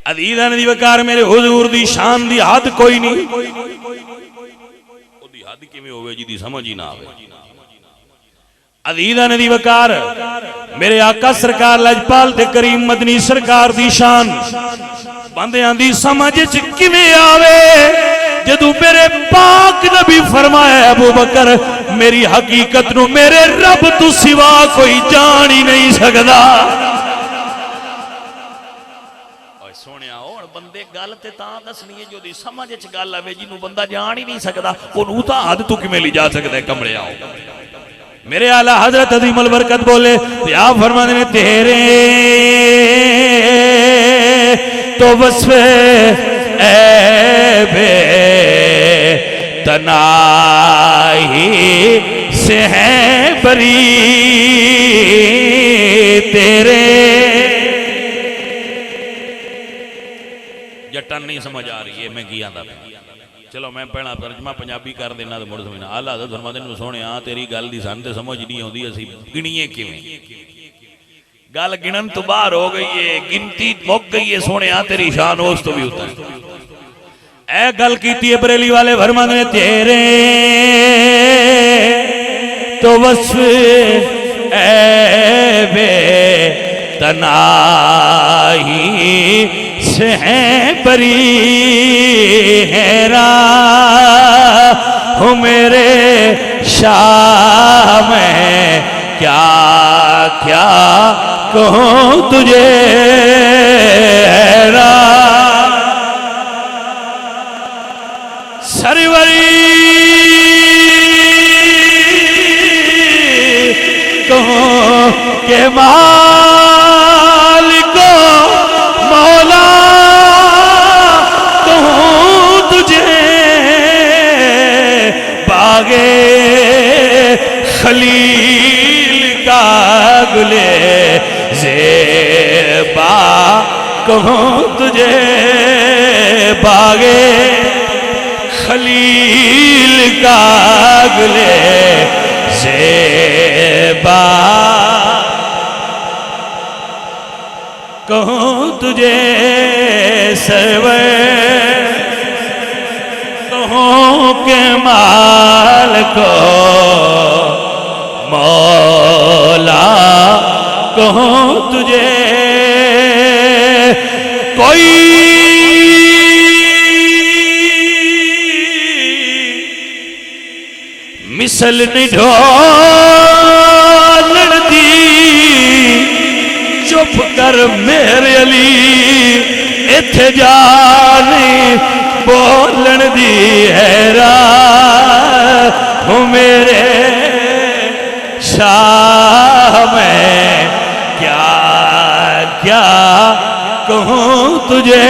अदीदां दी वकार मेरे हुजूर दी शान दी हद कोई नहीं। ओदी हद किवें होवे जिहदी समझ ही ना आवे। अदीदां दी वकार मेरे आका सरकार लजपाल ते करीम मदनी सरकार दी शान बंदियां दी समझ च किवें आवे जदों मेरे पाक नबी फरमाया अबू बकर मेरी हकीकत नूं मेरे रब तू सिवा कोई जान ही नहीं सकदा। बंदे गल ते तां दसनी है जो दी समझ च गल आवे जिन्हों बंदा जान ही नहीं सकता ओनू तां हद तू किवें ली जा सकदा है कमलिया। मेरे आला हजरत अजीमुल बरकत बोले ते आप फरमाते ने तेरे तो वस्फ़े ऐबे तनाही से है बरी तेरे। जट्टन नहीं समझ आ रही है मैं की आंदा चलो मैं पहला तर्जमा पंजाबी कर देना तो मुड़ समझना। आला हज़रत फरमाते ने सोने तेरी गल दी सन ते समझ नहीं आउंदी असीं गिणीए किवें। गल गिणन तो बाहर हो गई है गिनती मुक गई है सोने तेरी शान उस तो भी उत्ते ऐ गल कीती है बरेली वाले फरमाते ने तेरे तो वस्फ़े ऐबे तनाही से है बरी हैरा हो मेरे शाह में क्या क्या कहूँ तुझे हैरा सरवरी कहूँ के मालिको मौला खलील का गुले ज़ेबा कहूँ तुझे बागे खलील का गुले ज़ेबा कहूँ तुझे सरवर कहूँ के माल को मौला कहूँ तुझे कोई मिसल नहीं ढोलन दी चुप कर मेरे अली इत्थे जानी बोलन दी हैरा हूँ मेरे शाह में क्या क्या कहूँ तुझे